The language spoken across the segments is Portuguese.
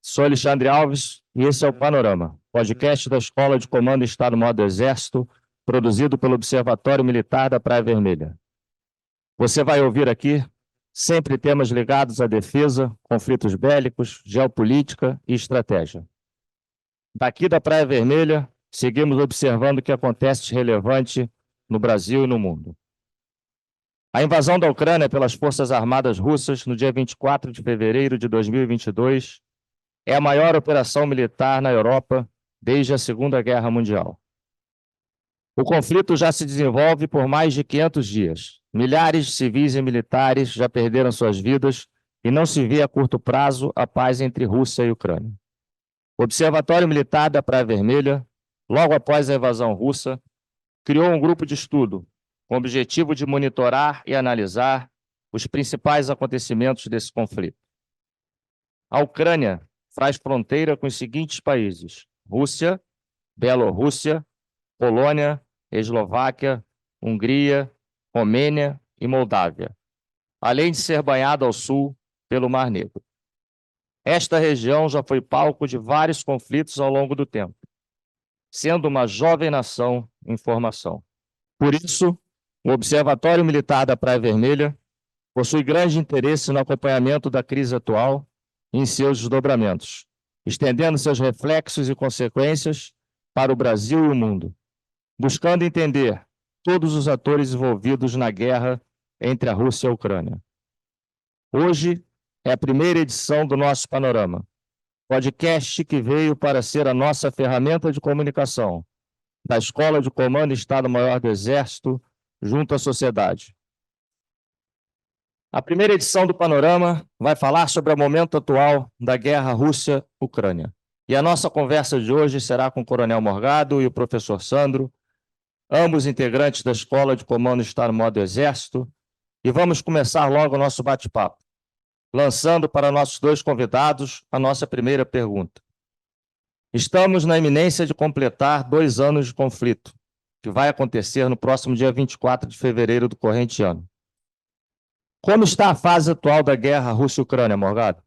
Sou Alexandre Alves e esse é o Panorama, podcast da Escola de Comando Estado-Maior do Exército, produzido pelo Observatório Militar da Praia Vermelha. Você vai ouvir aqui sempre temas ligados à defesa, conflitos bélicos, geopolítica e estratégia. Daqui da Praia Vermelha, seguimos observando o que acontece de relevante no Brasil e no mundo. A invasão da Ucrânia pelas Forças Armadas Russas no dia 24 de fevereiro de 2022 é a maior operação militar na Europa desde a Segunda Guerra Mundial. O conflito já se desenvolve por mais de 500 dias. Milhares de civis e militares já perderam suas vidas e não se vê a curto prazo a paz entre Rússia e Ucrânia. O Observatório Militar da Praia Vermelha, logo após a invasão russa, criou um grupo de estudo com o objetivo de monitorar e analisar os principais acontecimentos desse conflito. A Ucrânia faz fronteira com os seguintes países: Rússia, Bielorrússia, Polônia, Eslováquia, Hungria, Romênia e Moldávia, além de ser banhada ao sul pelo Mar Negro. Esta região já foi palco de vários conflitos ao longo do tempo, sendo uma jovem nação em formação. Por isso, o Observatório Militar da Praia Vermelha possui grande interesse no acompanhamento da crise atual e em seus desdobramentos, estendendo seus reflexos e consequências para o Brasil e o mundo, buscando entender todos os atores envolvidos na guerra entre a Rússia e a Ucrânia. Hoje é a primeira edição do nosso Panorama, podcast que veio para ser a nossa ferramenta de comunicação da Escola de Comando Estado-Maior do Exército junto à sociedade. A primeira edição do Panorama vai falar sobre o momento atual da guerra Rússia-Ucrânia. E a nossa conversa de hoje será com o Coronel Morgado e o professor Sandro, ambos integrantes da Escola de Comando Estado-Maior do Exército, e vamos começar logo o nosso bate-papo, lançando para nossos dois convidados a nossa primeira pergunta. Estamos na iminência de completar 2 anos de conflito, que vai acontecer no próximo dia 24 de fevereiro do corrente ano. Como está a fase atual da guerra Rússia-Ucrânia, Morgado?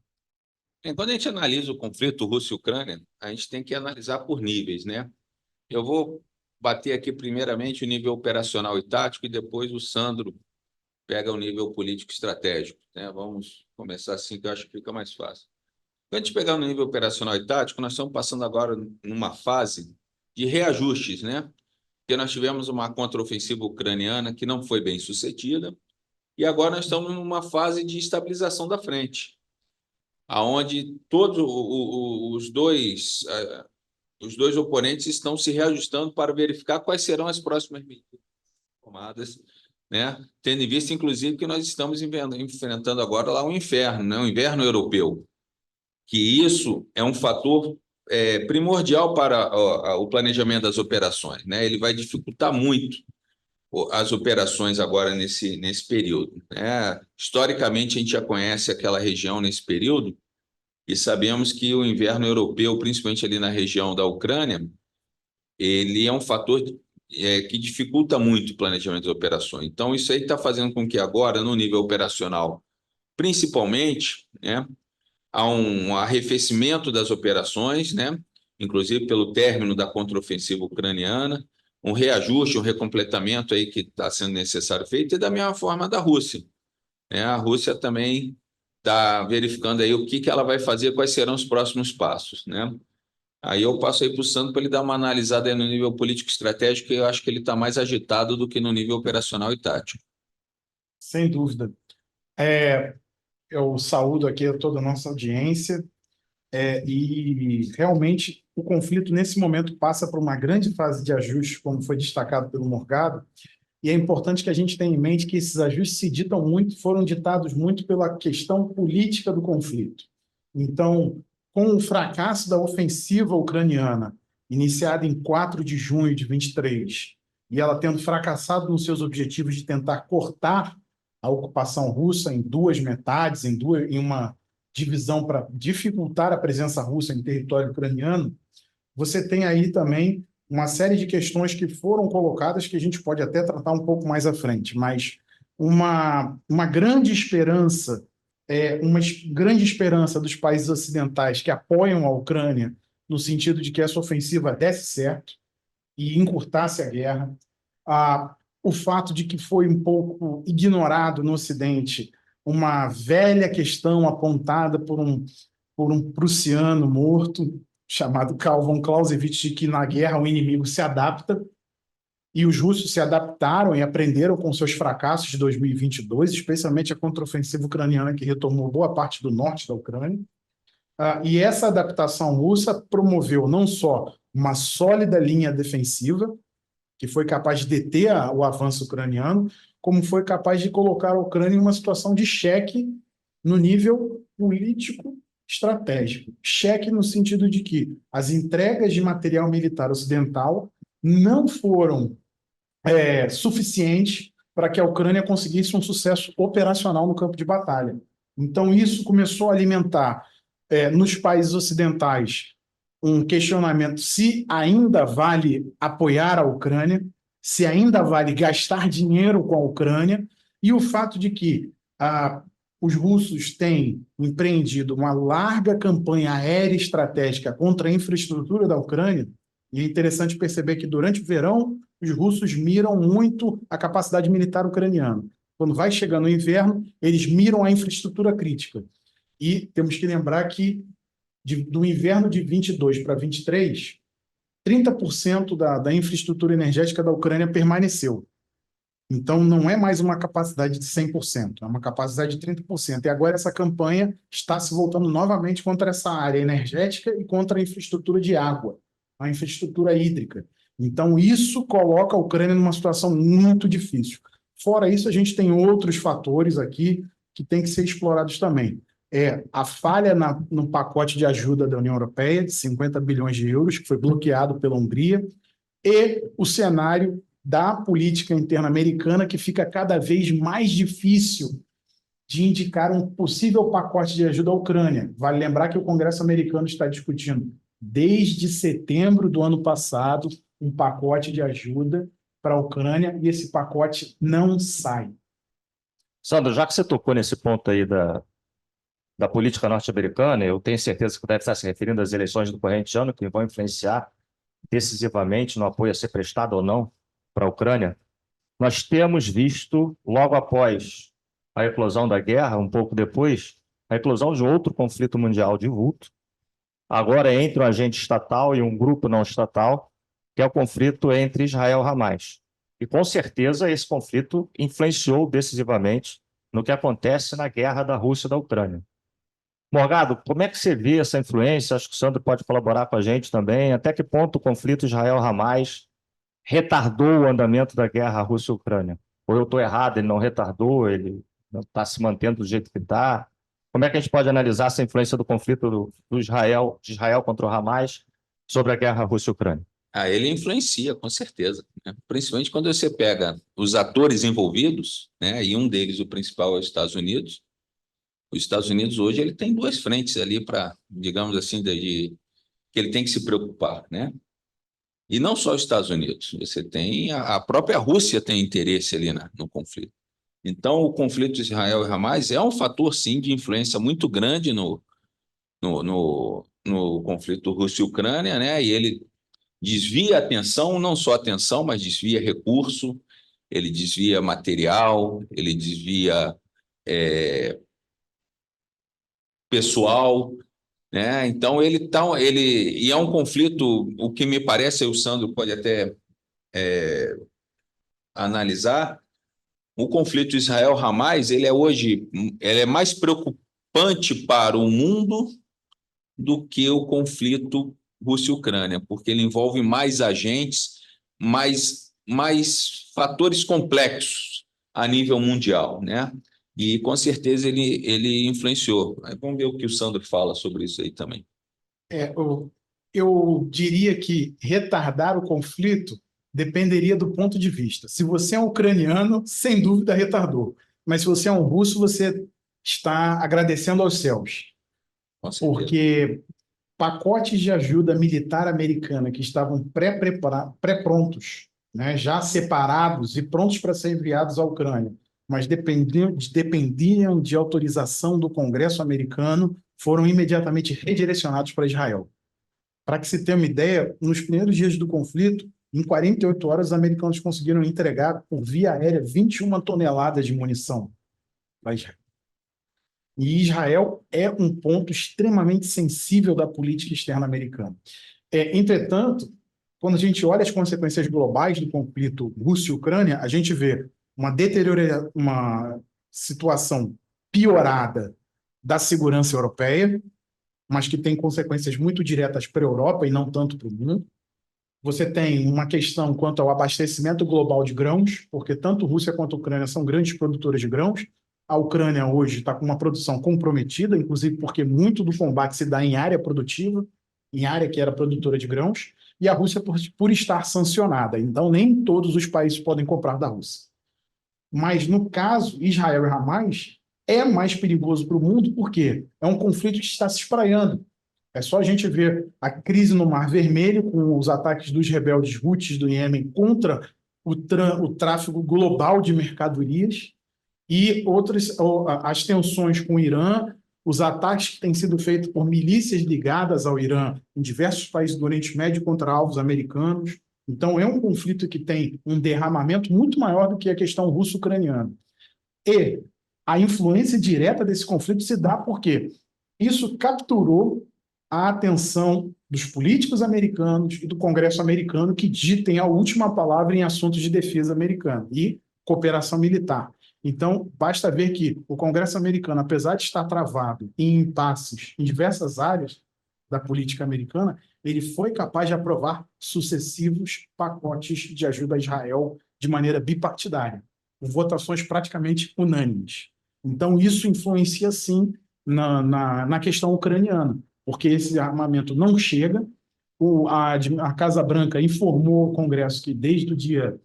Quando a gente analisa o conflito Rússia-Ucrânia, a gente tem que analisar por níveis, né? Eu vou bater aqui primeiramente o nível operacional e tático e depois o Sandro pega o nível político estratégico, né? Vamos começar assim, que eu acho que fica mais fácil. Quando a gente pegar no nível operacional e tático, nós estamos passando agora numa fase de reajustes, né? Porque nós tivemos uma contraofensiva ucraniana que não foi bem sucedida, e agora nós estamos numa fase de estabilização da frente, aonde todos os dois oponentes estão se reajustando para verificar quais serão as próximas medidas tomadas, né? Tendo em vista, inclusive, que nós estamos enfrentando agora lá o inferno, né? O inverno europeu, que isso é um fator primordial para o planejamento das operações, né? Ele vai dificultar muito as operações agora nesse período, né? Historicamente, a gente já conhece aquela região nesse período e sabemos que o inverno europeu, principalmente ali na região da Ucrânia, ele é um fator que dificulta muito o planejamento das operações. Então, isso aí está fazendo com que agora, no nível operacional, principalmente, né, há um arrefecimento das operações, né, inclusive pelo término da contraofensiva ucraniana, um reajuste, um recompletamento aí que está sendo necessário feito, e da mesma forma da Rússia, né? A Rússia também está verificando aí o que ela vai fazer, quais serão os próximos passos, né? Aí eu passo aí para o Sandro para ele dar uma analisada aí no nível político estratégico, que eu acho que ele está mais agitado do que no nível operacional e tático. Sem dúvida. Eu saúdo aqui a toda a nossa audiência e realmente o conflito nesse momento passa por uma grande fase de ajuste, como foi destacado pelo Morgado, e é importante que a gente tenha em mente que esses ajustes foram ditados muito pela questão política do conflito. Então, com o fracasso da ofensiva ucraniana, iniciada em 4 de junho de 23, e ela tendo fracassado nos seus objetivos de tentar cortar a ocupação russa em 2 metades, em uma divisão para dificultar a presença russa em território ucraniano, você tem aí também uma série de questões que foram colocadas que a gente pode até tratar um pouco mais à frente, mas uma grande esperança uma grande esperança dos países ocidentais que apoiam a Ucrânia no sentido de que essa ofensiva desse certo e encurtasse a guerra. O fato de que foi um pouco ignorado no Ocidente uma velha questão apontada por um prussiano morto, chamado Karl von Clausewitz, de que na guerra o inimigo se adapta, e os russos se adaptaram e aprenderam com seus fracassos de 2022, especialmente a contraofensiva ucraniana, que retomou boa parte do norte da Ucrânia. E essa adaptação russa promoveu não só uma sólida linha defensiva, que foi capaz de deter o avanço ucraniano, como foi capaz de colocar a Ucrânia em uma situação de cheque no nível político estratégico. Cheque no sentido de que as entregas de material militar ocidental não foram suficientes para que a Ucrânia conseguisse um sucesso operacional no campo de batalha. Então, isso começou a alimentar nos países ocidentais um questionamento se ainda vale apoiar a Ucrânia, se ainda vale gastar dinheiro com a Ucrânia, e o fato de que os russos têm empreendido uma larga campanha aérea estratégica contra a infraestrutura da Ucrânia, e é interessante perceber que durante o verão os russos miram muito a capacidade militar ucraniana. Quando vai chegando o inverno, eles miram a infraestrutura crítica. E temos que lembrar que do inverno de 22 para 23, 30% da infraestrutura energética da Ucrânia permaneceu. Então, não é mais uma capacidade de 100%, é uma capacidade de 30%. E agora essa campanha está se voltando novamente contra essa área energética e contra a infraestrutura de água, a infraestrutura hídrica. Então, isso coloca a Ucrânia numa situação muito difícil. Fora isso, a gente tem outros fatores aqui que têm que ser explorados também. A falha no pacote de ajuda da União Europeia, de 50 bilhões de euros, que foi bloqueado pela Hungria, e o cenário da política interna americana, que fica cada vez mais difícil de indicar um possível pacote de ajuda à Ucrânia. Vale lembrar que o Congresso americano está discutindo, desde setembro do ano passado, um pacote de ajuda para a Ucrânia, e esse pacote não sai. Sandro, já que você tocou nesse ponto aí da política norte-americana, eu tenho certeza que deve estar se referindo às eleições do corrente ano, que vão influenciar decisivamente no apoio a ser prestado ou não para a Ucrânia. Nós temos visto, logo após a eclosão da guerra, um pouco depois, a eclosão de outro conflito mundial de vulto, agora entre um agente estatal e um grupo não estatal, que é o conflito entre Israel e Hamas. E, com certeza, esse conflito influenciou decisivamente no que acontece na guerra da Rússia e da Ucrânia. Morgado, como é que você vê essa influência? Acho que o Sandro pode colaborar com a gente também. Até que ponto o conflito Israel-Hamas retardou o andamento da guerra Rússia-Ucrânia? Ou eu estou errado, ele não retardou, ele está se mantendo do jeito que está? Como é que a gente pode analisar essa influência do conflito de Israel contra o Hamas sobre a guerra Rússia-Ucrânia? Ele influencia, com certeza, né? Principalmente quando você pega os atores envolvidos, né? E um deles, o principal, é os Estados Unidos. Os Estados Unidos hoje ele tem duas frentes ali para, digamos assim, que ele tem que se preocupar, né? E não só os Estados Unidos, você tem a própria Rússia tem interesse ali no conflito. Então, o conflito de Israel e Hamas é um fator, sim, de influência muito grande no conflito Rússia e Ucrânia, né? E ele desvia atenção, não só atenção, mas desvia recurso, ele desvia material, ele desvia pessoal, né? Então e é um conflito, o que me parece, o Sandro pode até analisar, o conflito Israel-Hamas, ele é mais preocupante para o mundo do que o conflito Rússia-Ucrânia, porque ele envolve mais agentes, mais fatores complexos a nível mundial, né? E, com certeza, ele influenciou. Vamos ver o que o Sandro fala sobre isso aí também. Eu diria que retardar o conflito dependeria do ponto de vista. Se você é um ucraniano, sem dúvida retardou. Mas se você é um russo, você está agradecendo aos céus. Com certeza. Porque pacotes de ajuda militar americana que estavam pré-prontos, né, já separados e prontos para ser enviados à Ucrânia, mas dependiam de autorização do Congresso americano, foram imediatamente redirecionados para Israel. Para que se tenha uma ideia, nos primeiros dias do conflito, em 48 horas, os americanos conseguiram entregar por via aérea 21 toneladas de munição para Israel. E Israel é um ponto extremamente sensível da política externa americana. Entretanto, quando a gente olha as consequências globais do conflito Rússia e Ucrânia, a gente vê uma situação piorada da segurança europeia, mas que tem consequências muito diretas para a Europa e não tanto para o mundo. Você tem uma questão quanto ao abastecimento global de grãos, porque tanto Rússia quanto a Ucrânia são grandes produtores de grãos. A Ucrânia hoje está com uma produção comprometida, inclusive porque muito do combate se dá em área produtiva, em área que era produtora de grãos, e a Rússia por estar sancionada. Então, nem todos os países podem comprar da Rússia. Mas, no caso, Israel e Hamas é mais perigoso para o mundo porque é um conflito que está se espraiando. É só a gente ver a crise no Mar Vermelho, com os ataques dos rebeldes Houthis do Iêmen contra o tráfego global de mercadorias, e as tensões com o Irã, os ataques que têm sido feitos por milícias ligadas ao Irã em diversos países do Oriente Médio contra alvos americanos. Então, é um conflito que tem um derramamento muito maior do que a questão russo-ucraniana. E a influência direta desse conflito se dá porque isso capturou a atenção dos políticos americanos e do Congresso americano, que ditem a última palavra em assuntos de defesa americana e cooperação militar. Então, basta ver que o Congresso americano, apesar de estar travado em impasses em diversas áreas da política americana, ele foi capaz de aprovar sucessivos pacotes de ajuda a Israel de maneira bipartidária, com votações praticamente unânimes. Então, isso influencia, sim, na questão ucraniana, porque esse armamento não chega. A Casa Branca informou ao Congresso que desde o dia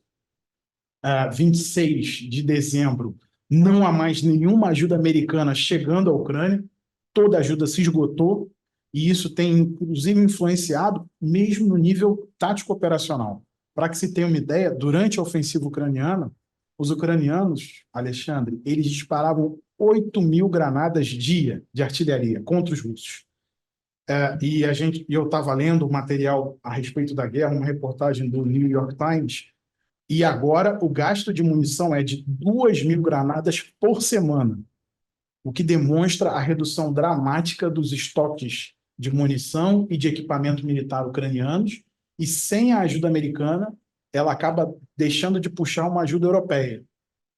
26 de dezembro, não há mais nenhuma ajuda americana chegando à Ucrânia, toda a ajuda se esgotou, e isso tem, inclusive, influenciado mesmo no nível tático operacional. Para que se tenha uma ideia, durante a ofensiva ucraniana, os ucranianos, Alexandre, eles disparavam 8.000 granadas dia de artilharia contra os russos. Eu estava lendo material a respeito da guerra, uma reportagem do New York Times, e agora o gasto de munição é de 2.000 granadas por semana, o que demonstra a redução dramática dos estoques de munição e de equipamento militar ucranianos, e sem a ajuda americana, ela acaba deixando de puxar uma ajuda europeia,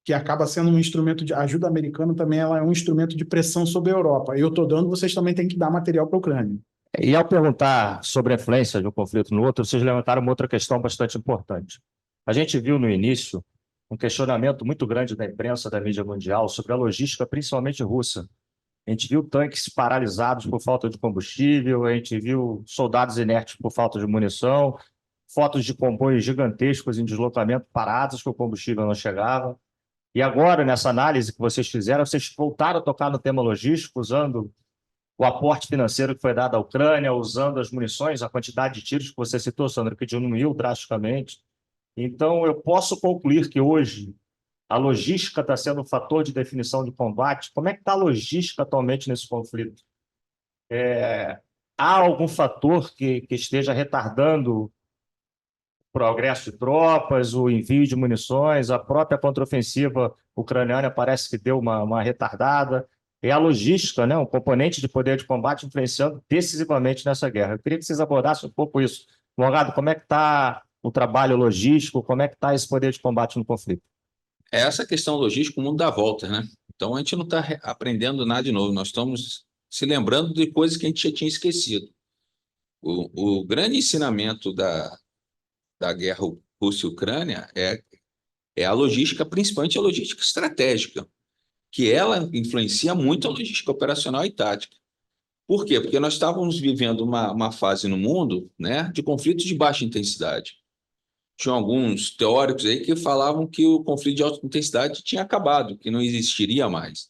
que acaba sendo um instrumento de ajuda americana também, ela é um instrumento de pressão sobre a Europa. Eu estou dando, vocês também têm que dar material para a Ucrânia. E ao perguntar sobre a influência de um conflito no outro, vocês levantaram uma outra questão bastante importante. A gente viu no início um questionamento muito grande da imprensa, da mídia mundial, sobre a logística, principalmente russa. A gente viu tanques paralisados por falta de combustível, a gente viu soldados inertes por falta de munição, fotos de comboios gigantescos em deslocamento parados, que o combustível não chegava. E agora, nessa análise que vocês fizeram, vocês voltaram a tocar no tema logístico, usando o aporte financeiro que foi dado à Ucrânia, usando as munições, a quantidade de tiros que você citou, Sandra, que diminuiu drasticamente. Então, eu posso concluir que hoje a logística está sendo um fator de definição de combate. Como é que está a logística atualmente nesse conflito? Há algum fator que esteja retardando o progresso de tropas, o envio de munições, a própria contraofensiva ucraniana parece que deu uma retardada? É a logística, né, um componente de poder de combate influenciando decisivamente nessa guerra. Eu queria que vocês abordassem um pouco isso. Morgado, como é que está o trabalho logístico, como é que está esse poder de combate no conflito? Essa questão logística, o mundo dá volta, né? Então, a gente não está aprendendo nada de novo, nós estamos se lembrando de coisas que a gente já tinha esquecido. O grande ensinamento da guerra Rússia e Ucrânia é a logística, principalmente a logística estratégica, que ela influencia muito a logística operacional e tática. Por quê? Porque nós estávamos vivendo uma fase no mundo, né, de conflitos de baixa intensidade. Tinha alguns teóricos aí que falavam que o conflito de alta intensidade tinha acabado, que não existiria mais.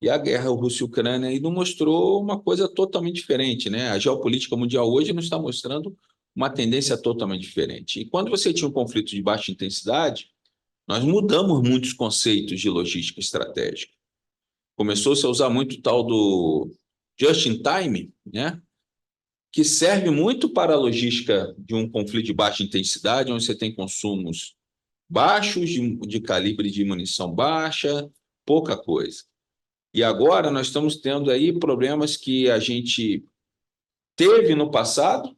E a guerra Rússia e Ucrânia aí não mostrou uma coisa totalmente diferente, né? A geopolítica mundial hoje não está mostrando uma tendência totalmente diferente. E quando você tinha um conflito de baixa intensidade, nós mudamos muitos conceitos de logística estratégica. Começou-se a usar muito o tal do just in time, né? Que serve muito para a logística de um conflito de baixa intensidade, onde você tem consumos baixos, de calibre de munição baixa, pouca coisa. E agora nós estamos tendo aí problemas que a gente teve no passado,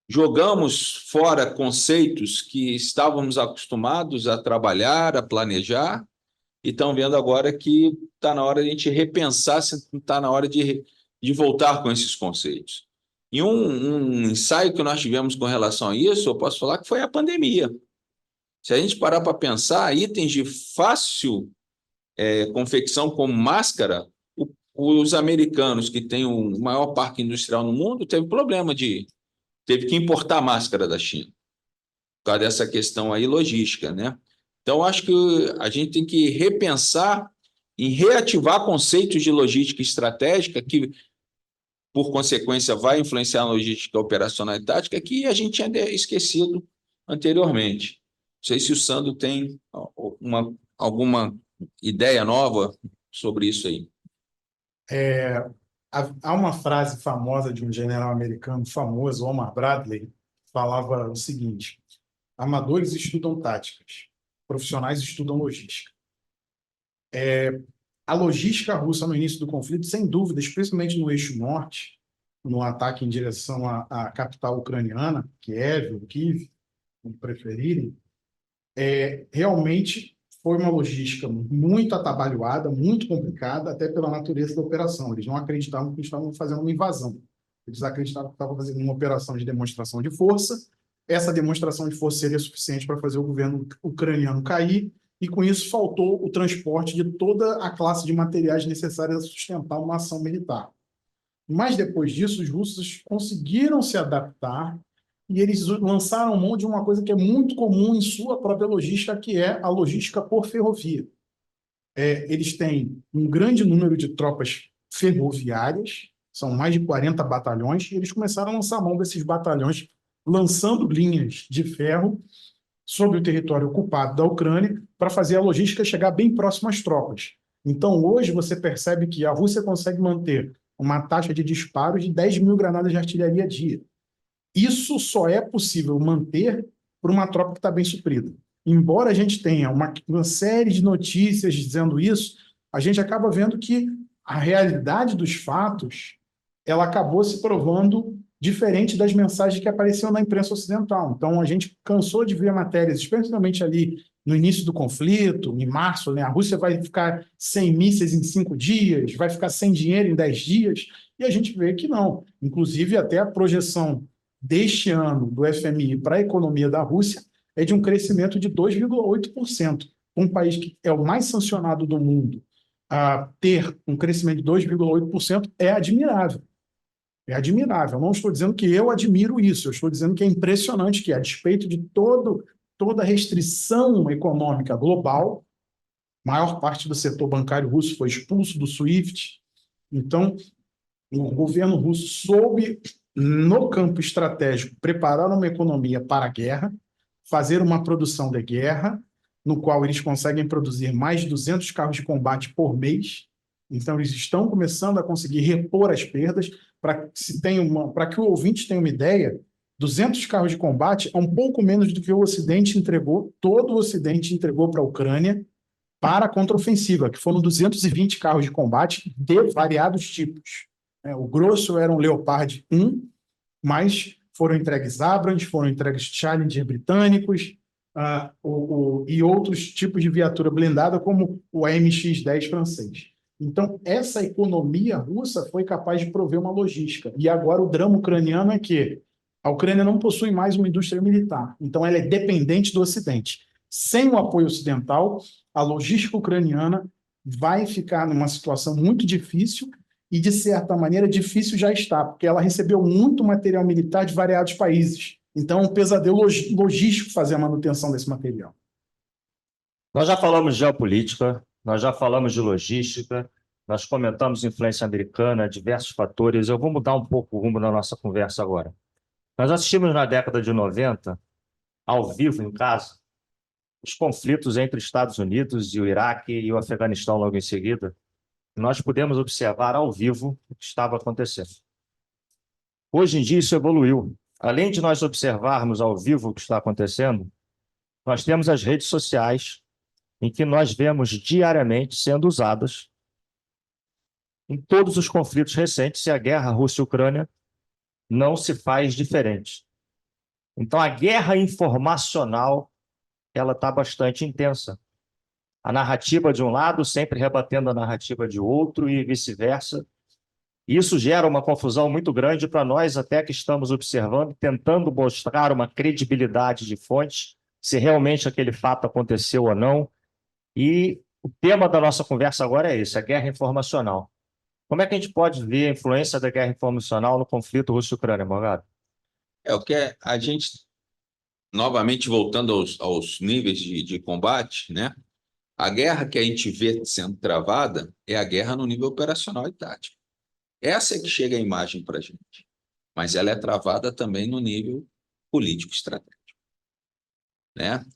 jogamos fora conceitos que estávamos acostumados a trabalhar, a planejar, e estão vendo agora que está na hora de a gente repensar, se está na hora de voltar com esses conceitos. E um ensaio que nós tivemos com relação a isso, eu posso falar que foi a pandemia. Se a gente parar para pensar, itens de fácil confecção como máscara, os americanos, que têm o maior parque industrial no mundo, teve que importar máscara da China, por causa dessa questão aí logística, né? Então, acho que a gente tem que repensar em reativar conceitos de logística estratégica que, por consequência, vai influenciar na logística operacional e tática que a gente tinha esquecido anteriormente. Não sei se o Sandro tem alguma ideia nova sobre isso aí. Há uma frase famosa de um general americano famoso, Omar Bradley, que falava o seguinte: amadores estudam táticas, profissionais estudam logística. A logística russa no início do conflito, sem dúvida, especialmente no eixo norte, no ataque em direção à capital ucraniana, Kiev ou Kyiv, como preferirem, realmente foi uma logística muito atabalhoada, muito complicada, até pela natureza da operação. Eles não acreditavam que estavam fazendo uma invasão. Eles acreditavam que estavam fazendo uma operação de demonstração de força. Essa demonstração de força seria suficiente para fazer o governo ucraniano cair, e com isso faltou o transporte de toda a classe de materiais necessários a sustentar uma ação militar. Mas depois disso, os russos conseguiram se adaptar e eles lançaram mão de uma coisa que é muito comum em sua própria logística, que é a logística por ferrovia. Eles têm um grande número de tropas ferroviárias, são mais de 40 batalhões, e eles começaram a lançar mão desses batalhões, lançando linhas de ferro sobre o território ocupado da Ucrânia para fazer a logística chegar bem próximo às tropas. Então, hoje, você percebe que a Rússia consegue manter uma taxa de disparos de 10 mil granadas de artilharia a dia. Isso só é possível manter por uma tropa que está bem suprida. Embora a gente tenha uma série de notícias dizendo isso, a gente acaba vendo que a realidade dos fatos ela acabou se provando diferente das mensagens que apareciam na imprensa ocidental. Então, a gente cansou de ver matérias, especialmente ali no início do conflito, em março, né? A Rússia vai ficar sem mísseis em 5 dias, vai ficar sem dinheiro em 10 dias, e a gente vê que não. Inclusive, até a projeção deste ano do FMI para a economia da Rússia é de um crescimento de 2,8%. Um país que é o mais sancionado do mundo a ter um crescimento de 2,8% é admirável. É admirável. Eu não estou dizendo que eu admiro isso, eu estou dizendo que é impressionante que, a despeito de toda a restrição econômica global, a maior parte do setor bancário russo foi expulso do SWIFT. Então, o governo russo soube, no campo estratégico, preparar uma economia para a guerra, fazer uma produção de guerra, no qual eles conseguem produzir mais de 200 carros de combate por mês. Então, eles estão começando a conseguir repor as perdas. Para que o ouvinte tenha uma ideia, 200 carros de combate é um pouco menos do que o Ocidente entregou, todo o Ocidente entregou para a Ucrânia para a contraofensiva, que foram 220 carros de combate de variados tipos. O grosso era um Leopard 1, mas foram entregues Abrams, foram entregues Challenger britânicos, e outros tipos de viatura blindada, como o AMX-10 francês. Então, essa economia russa foi capaz de prover uma logística. E agora o drama ucraniano é que a Ucrânia não possui mais uma indústria militar. Então, ela é dependente do Ocidente. Sem o apoio ocidental, a logística ucraniana vai ficar numa situação muito difícil e, de certa maneira, difícil já está, porque ela recebeu muito material militar de variados países. Então, é um pesadelo logístico fazer a manutenção desse material. Nós já falamos de geopolítica, nós já falamos de logística, nós comentamos influência americana, diversos fatores. Eu vou mudar um pouco o rumo da nossa conversa agora. Nós assistimos na década de 90, ao vivo em casa, os conflitos entre Estados Unidos e o Iraque e o Afeganistão logo em seguida, nós pudemos observar ao vivo o que estava acontecendo. Hoje em dia isso evoluiu. Além de nós observarmos ao vivo o que está acontecendo, nós temos as redes sociais em que nós vemos diariamente sendo usadas em todos os conflitos recentes, e a guerra Rússia-Ucrânia não se faz diferente. Então, a guerra informacional ela está bastante intensa. A narrativa de um lado sempre rebatendo a narrativa de outro e vice-versa. Isso gera uma confusão muito grande para nós, até que estamos observando, tentando mostrar uma credibilidade de fontes, se realmente aquele fato aconteceu ou não. E o tema da nossa conversa agora é esse, a guerra informacional. Como é que a gente pode ver a influência da guerra informacional no conflito Rússia-Ucrânia, Morgado? O que a gente, novamente voltando aos níveis de combate, né? A guerra que a gente vê sendo travada é a guerra no nível operacional e tático. Essa é que chega a imagem para a gente, mas ela é travada também no nível político estratégico, né?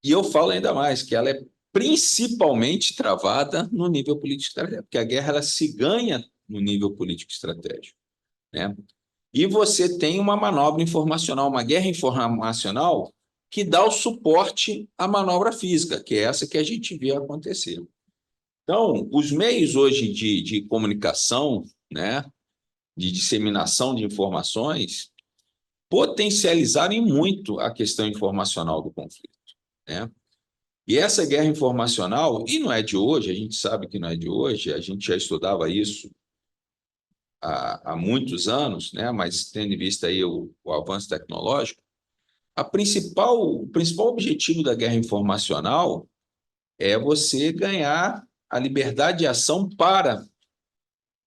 E eu falo ainda mais que ela é principalmente travada no nível político estratégico, porque a guerra ela se ganha no nível político estratégico, né? E você tem uma manobra informacional, uma guerra informacional que dá o suporte à manobra física, que é essa que a gente vê acontecer. Então, os meios hoje de comunicação, né, de disseminação de informações, potencializaram muito a questão informacional do conflito, né? E essa guerra informacional, e não é de hoje, a gente sabe que não é de hoje, a gente já estudava isso há muitos anos, né? Mas tendo em vista aí o avanço tecnológico, o principal objetivo da guerra informacional é você ganhar a liberdade de ação para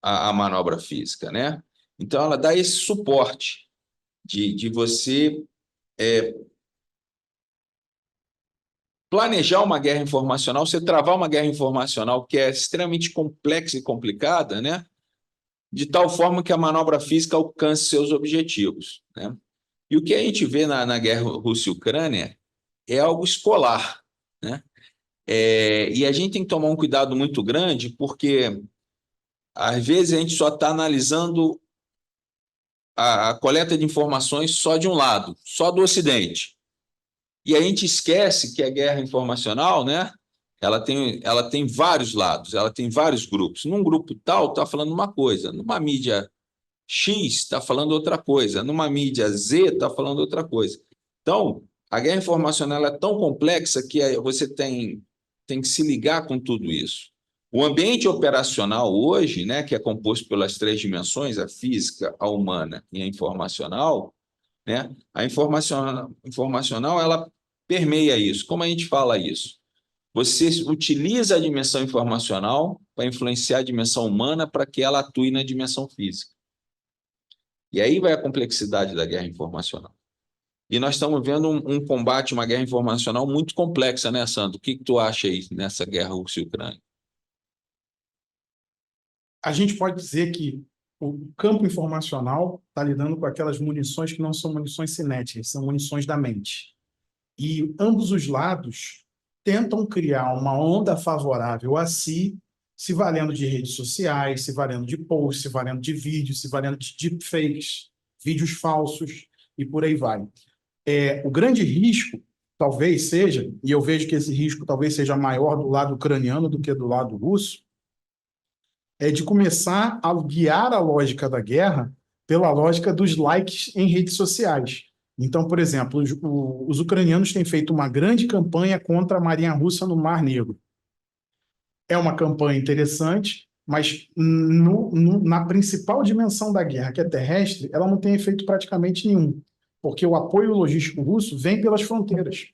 a manobra física, né? Então, ela dá esse suporte de você planejar uma guerra informacional, você travar uma guerra informacional que é extremamente complexa e complicada, né? De tal forma que a manobra física alcance seus objetivos, né? E o que a gente vê na guerra Rússia-Ucrânia é algo escolar, né? E a gente tem que tomar um cuidado muito grande, porque às vezes a gente só está analisando a coleta de informações só de um lado, só do Ocidente. E a gente esquece que a guerra informacional, né, ela tem vários lados, ela tem vários grupos. Num grupo tal está falando uma coisa, numa mídia X está falando outra coisa, numa mídia Z está falando outra coisa. Então, a guerra informacional é tão complexa que você tem que se ligar com tudo isso. O ambiente operacional hoje, né, que é composto pelas três dimensões, a física, a humana e a informacional, né, a informacional ela permeia isso. Como a gente fala isso? Você utiliza a dimensão informacional para influenciar a dimensão humana para que ela atue na dimensão física. E aí vai a complexidade da guerra informacional. E nós estamos vendo um combate, uma guerra informacional muito complexa, né, Sandro? O que tu acha aí nessa guerra Rússia-Ucrânia? A gente pode dizer que o campo informacional está lidando com aquelas munições que não são munições cinéticas, são munições da mente. E ambos os lados tentam criar uma onda favorável a si, se valendo de redes sociais, se valendo de posts, se valendo de vídeos, se valendo de deepfakes, vídeos falsos e por aí vai. O grande risco, talvez seja, e eu vejo que esse risco talvez seja maior do lado ucraniano do que do lado russo, é de começar a guiar a lógica da guerra pela lógica dos likes em redes sociais. Então, por exemplo, os ucranianos têm feito uma grande campanha contra a Marinha Russa no Mar Negro. É uma campanha interessante, mas na principal dimensão da guerra, que é terrestre, ela não tem efeito praticamente nenhum, porque o apoio logístico russo vem pelas fronteiras,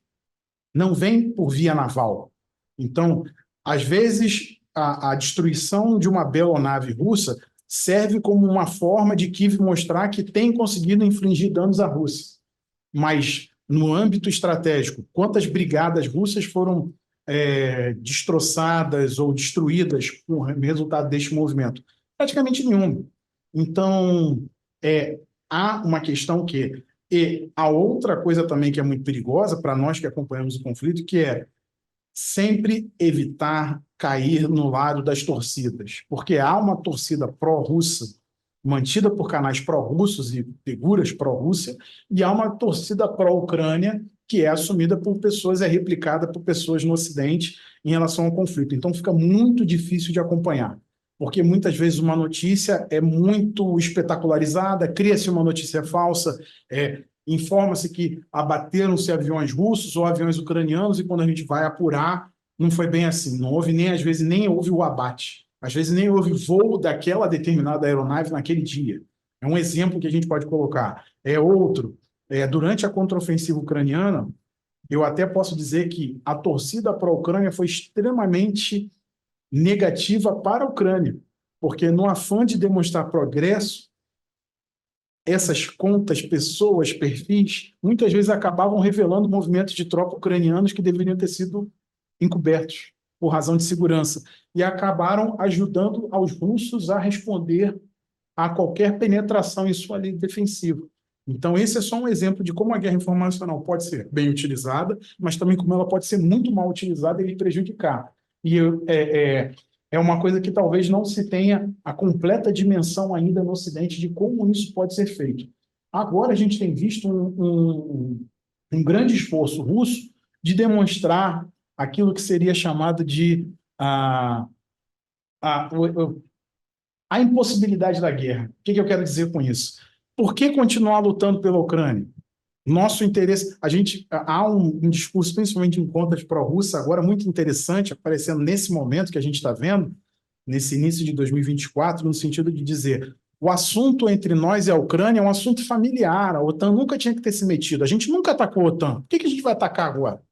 não vem por via naval. Então, às vezes, a destruição de uma beloonave russa serve como uma forma de Kiev mostrar que tem conseguido infligir danos à Rússia. Mas, no âmbito estratégico, quantas brigadas russas foram destroçadas ou destruídas com o resultado deste movimento? Praticamente nenhuma. Então, há uma questão que E a outra coisa também que é muito perigosa para nós que acompanhamos o conflito, que é sempre evitar cair no lado das torcidas, porque há uma torcida pró-russa, mantida por canais pró-russos e figuras pró-Rússia, e há uma torcida pró-Ucrânia, que é assumida por pessoas, é replicada por pessoas no Ocidente em relação ao conflito. Então fica muito difícil de acompanhar, porque muitas vezes uma notícia é muito espetacularizada, cria-se uma notícia falsa, informa-se que abateram-se aviões russos ou aviões ucranianos, e quando a gente vai apurar, não foi bem assim. Não houve nem, às vezes, nem houve o abate. Às vezes nem houve voo daquela determinada aeronave naquele dia. É um exemplo que a gente pode colocar. É outro. Durante a contraofensiva ucraniana, eu até posso dizer que a torcida para a Ucrânia foi extremamente negativa para a Ucrânia, porque no afã de demonstrar progresso, essas contas, pessoas, perfis, muitas vezes acabavam revelando movimentos de tropa ucranianos que deveriam ter sido encobertos por razão de segurança, e acabaram ajudando aos russos a responder a qualquer penetração em sua linha defensiva. Então, esse é só um exemplo de como a guerra informacional pode ser bem utilizada, mas também como ela pode ser muito mal utilizada e lhe prejudicar. E é uma coisa que talvez não se tenha a completa dimensão ainda no Ocidente de como isso pode ser feito. Agora a gente tem visto um grande esforço russo de demonstrar aquilo que seria chamado de a impossibilidade da guerra. O que eu quero dizer com isso? Por que continuar lutando pela Ucrânia? Nosso interesse, há um discurso, principalmente em contas pró-russa, agora muito interessante, aparecendo nesse momento que a gente está vendo, nesse início de 2024, no sentido de dizer: o assunto entre nós e a Ucrânia é um assunto familiar, a OTAN nunca tinha que ter se metido, a gente nunca atacou a OTAN, por que a gente vai atacar agora?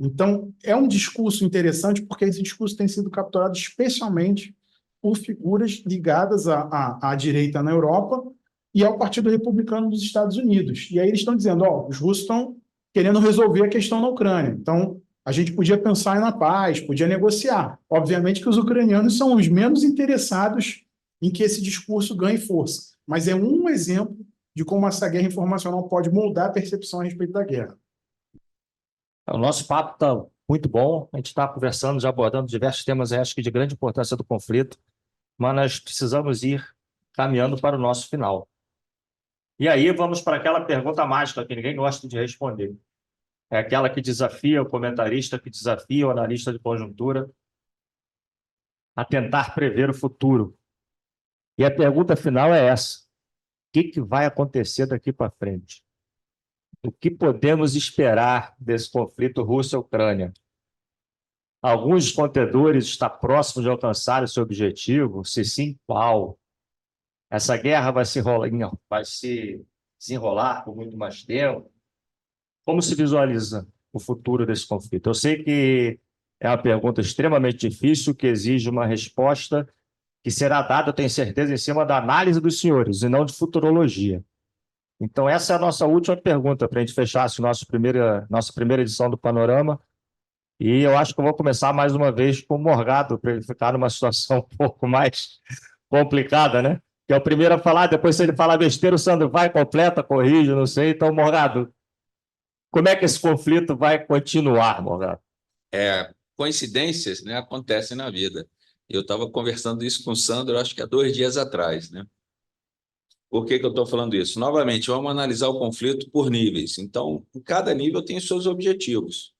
Então, é um discurso interessante, porque esse discurso tem sido capturado especialmente por figuras ligadas à direita na Europa e ao Partido Republicano dos Estados Unidos. E aí eles estão dizendo: os russos estão querendo resolver a questão na Ucrânia. Então, a gente podia pensar na paz, podia negociar. Obviamente que os ucranianos são os menos interessados em que esse discurso ganhe força. Mas é um exemplo de como essa guerra informacional pode moldar a percepção a respeito da guerra. O nosso papo está muito bom, a gente está conversando, já abordando diversos temas, acho que de grande importância do conflito, mas nós precisamos ir caminhando para o nosso final. E aí vamos para aquela pergunta mágica que ninguém gosta de responder. É aquela que desafia o comentarista, que desafia o analista de conjuntura a tentar prever o futuro. E a pergunta final é essa: o que vai acontecer daqui para frente? O que podemos esperar desse conflito Rússia-Ucrânia? Alguns contendores estão próximos de alcançar o seu objetivo? Se sim, qual? Essa guerra vai se desenrolar por muito mais tempo? Como se visualiza o futuro desse conflito? Eu sei que é uma pergunta extremamente difícil, que exige uma resposta que será dada, eu tenho certeza, em cima da análise dos senhores, e não de futurologia. Então, essa é a nossa última pergunta, para a gente fechar nossa primeira edição do Panorama. E eu acho que eu vou começar mais uma vez com o Morgado, para ele ficar numa situação um pouco mais complicada, né? Que é o primeiro a falar, depois, se ele falar besteira, o Sandro vai, completa, corrige, não sei. Então, Morgado, como é que esse conflito vai continuar, Morgado? Coincidências, né, acontecem na vida. Eu estava conversando isso com o Sandro, acho que há 2 dias atrás, né? Por que eu estou falando isso? Novamente, vamos analisar o conflito por níveis. Então, em cada nível tem seus objetivos.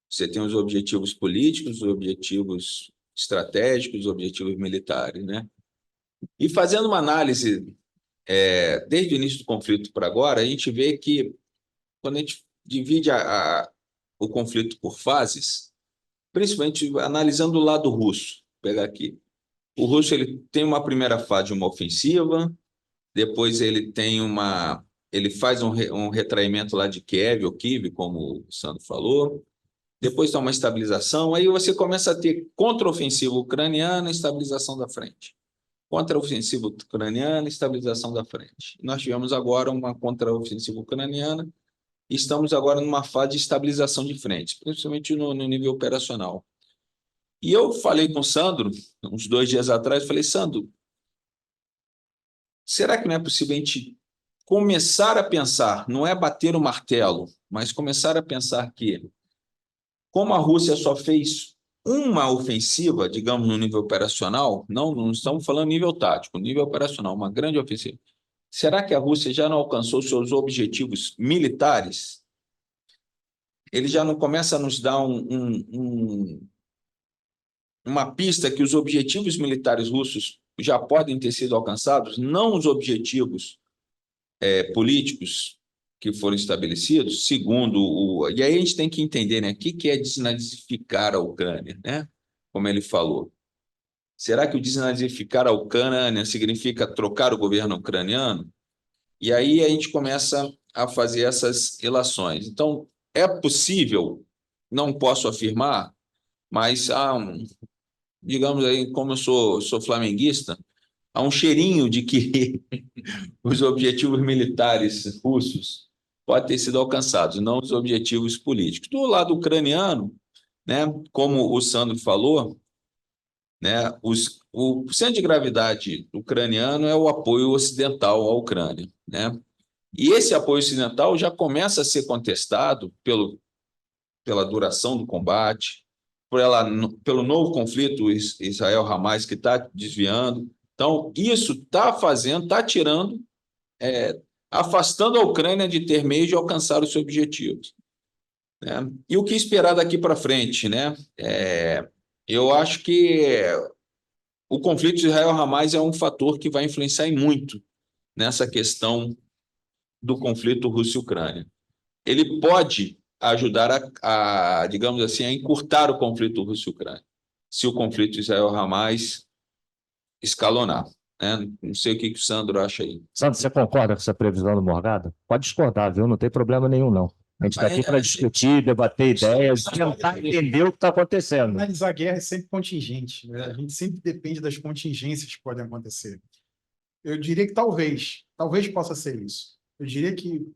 Você tem os objetivos políticos, os objetivos estratégicos, os objetivos militares, né? E fazendo uma análise desde o início do conflito para agora, a gente vê que quando a gente divide o conflito por fases, principalmente analisando o lado russo, vou pegar aqui. O russo ele tem uma primeira fase de uma ofensiva, depois ele faz um retraimento lá de Kiev, ou Kiev, como o Sandro falou, depois dá uma estabilização, aí você começa a ter contra-ofensiva ucraniana e estabilização da frente. Contra-ofensiva ucraniana e estabilização da frente. Nós tivemos agora uma contra-ofensiva ucraniana e estamos agora numa fase de estabilização de frente, principalmente no nível operacional. E eu falei com o Sandro, uns 2 dias atrás, falei: Sandro, será que não é possível a gente começar a pensar, não é bater o martelo, mas começar a pensar que, como a Rússia só fez uma ofensiva, digamos, no nível operacional, não estamos falando nível tático, nível operacional, uma grande ofensiva. Será que a Rússia já não alcançou seus objetivos militares? Ele já não começa a nos dar uma pista que os objetivos militares russos já podem ter sido alcançados, não os objetivos políticos que foram estabelecidos, segundo o... E aí a gente tem que entender, né, o que é desnazificar a Ucrânia, né? Como ele falou. Será que o desnazificar a Ucrânia significa trocar o governo ucraniano? E aí a gente começa a fazer essas relações. Então, é possível, não posso afirmar, mas digamos aí, como eu sou flamenguista, há um cheirinho de que os objetivos militares russos podem ter sido alcançados, não os objetivos políticos. Do lado ucraniano, né, como o Sandro falou, né, o centro de gravidade ucraniano é o apoio ocidental à Ucrânia, né? E esse apoio ocidental já começa a ser contestado pela duração do combate, pelo novo conflito Israel-Hamas que está desviando. Então, isso está tirando, afastando a Ucrânia de ter meio de alcançar os seus objetivos, né? E o que esperar daqui para frente, né? Eu acho que o conflito Israel-Hamas é um fator que vai influenciar muito nessa questão do conflito Rússia-Ucrânia. Ele pode ajudar digamos assim, a encurtar o conflito Rússia-Ucrânia, se o conflito Israel-Hamas escalonar, né? Não sei o que o Sandro acha aí. Sandro, você concorda com essa previsão do Morgado? Pode discordar, viu? Não tem problema nenhum, não. A gente está aqui para discutir, debater ideias, tentar entender o que está acontecendo. Analisar a guerra é sempre contingente, né? A gente sempre depende das contingências que podem acontecer. Eu diria que talvez possa ser isso. Eu diria que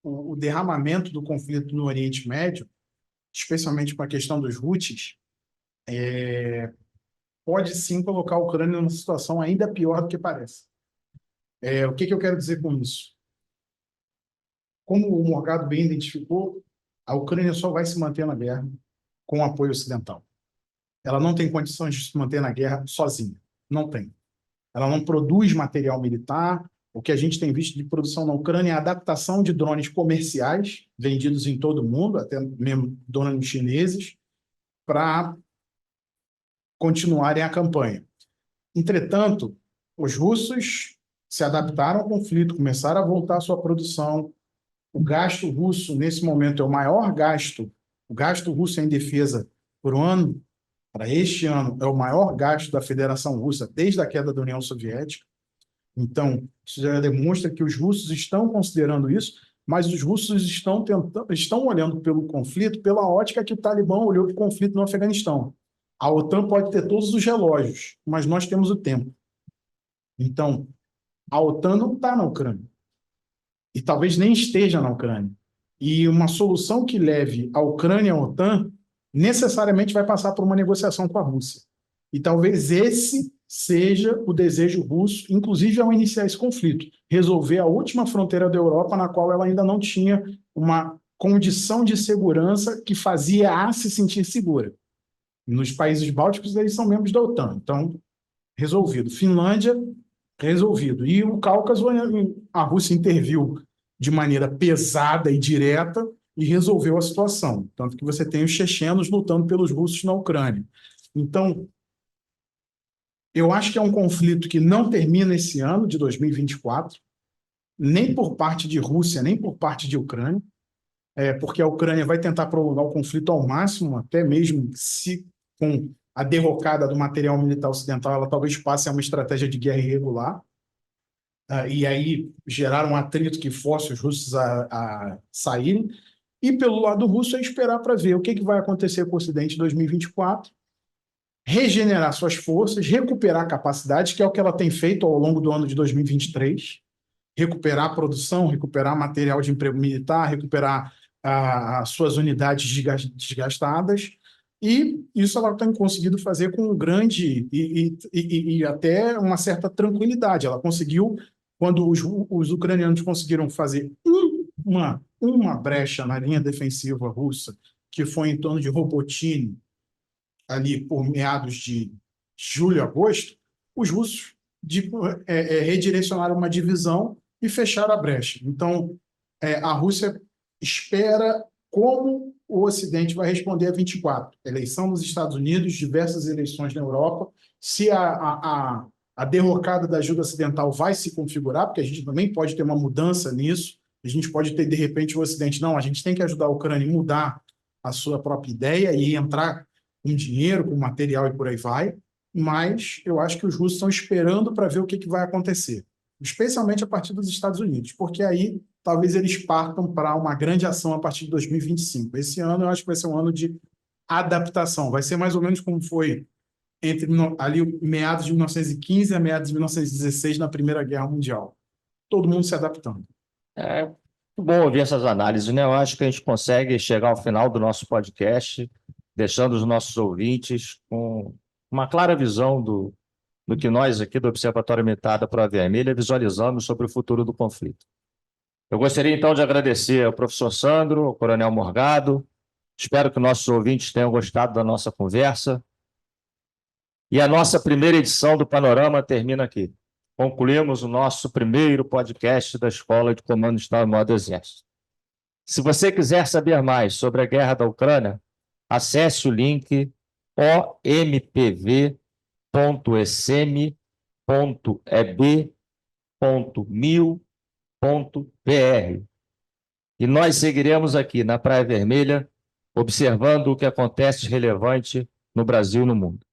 o derramamento do conflito no Oriente Médio, especialmente com a questão dos Houthis, pode sim colocar a Ucrânia numa situação ainda pior do que parece. O que eu quero dizer com isso? Como o Morgado bem identificou, a Ucrânia só vai se manter na guerra com apoio ocidental. Ela não tem condições de se manter na guerra sozinha. Não tem. Ela não produz material militar. O que a gente tem visto de produção na Ucrânia é a adaptação de drones comerciais, vendidos em todo o mundo, até mesmo drones chineses, para continuarem a campanha. Entretanto, os russos se adaptaram ao conflito, começaram a voltar à sua produção. O gasto russo, nesse momento, é o maior gasto. O gasto russo em defesa por ano, para este ano, é o maior gasto da Federação Russa desde a queda da União Soviética. Então, isso já demonstra que os russos estão considerando isso, mas os russos estão olhando pelo conflito pela ótica que o Talibã olhou para o conflito no Afeganistão. A OTAN pode ter todos os relógios, mas nós temos o tempo. Então, a OTAN não está na Ucrânia. E talvez nem esteja na Ucrânia. E uma solução que leve a Ucrânia à OTAN necessariamente vai passar por uma negociação com a Rússia. E talvez esse seja o desejo russo, inclusive ao iniciar esse conflito, resolver a última fronteira da Europa na qual ela ainda não tinha uma condição de segurança que fazia a se sentir segura. Nos países bálticos, eles são membros da OTAN, então, resolvido. Finlândia, resolvido. E o Cáucaso, a Rússia interviu de maneira pesada e direta e resolveu a situação. Tanto que você tem os chechenos lutando pelos russos na Ucrânia. Então, eu acho que é um conflito que não termina esse ano de 2024, nem por parte de Rússia, nem por parte de Ucrânia, porque a Ucrânia vai tentar prolongar o conflito ao máximo, até mesmo se com a derrocada do material militar ocidental, ela talvez passe a uma estratégia de guerra irregular, e aí gerar um atrito que force os russos a saírem. E pelo lado russo é esperar para ver o que vai acontecer com o Ocidente em 2024, regenerar suas forças, recuperar capacidades, que é o que ela tem feito ao longo do ano de 2023, recuperar a produção, recuperar material de emprego militar, recuperar as suas unidades desgastadas, e isso ela tem conseguido fazer com grande e até uma certa tranquilidade. Ela conseguiu quando os ucranianos conseguiram fazer uma brecha na linha defensiva russa, que foi em torno de Robotini, ali por meados de julho, agosto, os russos redirecionaram uma divisão e fecharam a brecha. Então, a Rússia espera como o Ocidente vai responder a 24. Eleição nos Estados Unidos, diversas eleições na Europa. Se a derrocada da ajuda ocidental vai se configurar, porque a gente também pode ter uma mudança nisso, a gente pode ter, de repente, o Ocidente, não, a gente tem que ajudar a Ucrânia a mudar a sua própria ideia e entrar com dinheiro, com material e por aí vai, mas eu acho que os russos estão esperando para ver o que vai acontecer, especialmente a partir dos Estados Unidos, porque aí talvez eles partam para uma grande ação a partir de 2025. Esse ano eu acho que vai ser um ano de adaptação, vai ser mais ou menos como foi entre ali meados de 1915 a meados de 1916 na Primeira Guerra Mundial. Todo mundo se adaptando. É muito bom ouvir essas análises, né? Eu acho que a gente consegue chegar ao final do nosso podcast, deixando os nossos ouvintes com uma clara visão do que nós aqui do Observatório Militar da Proa Vermelha visualizamos sobre o futuro do conflito. Eu gostaria, então, de agradecer ao professor Sandro, ao coronel Morgado. Espero que nossos ouvintes tenham gostado da nossa conversa. E a nossa primeira edição do Panorama termina aqui. Concluímos o nosso primeiro podcast da Escola de Comando de Estado-Maior do Exército. Se você quiser saber mais sobre a guerra da Ucrânia, acesse o link ompv.eb.mil.br. E nós seguiremos aqui na Praia Vermelha, observando o que acontece relevante no Brasil e no mundo.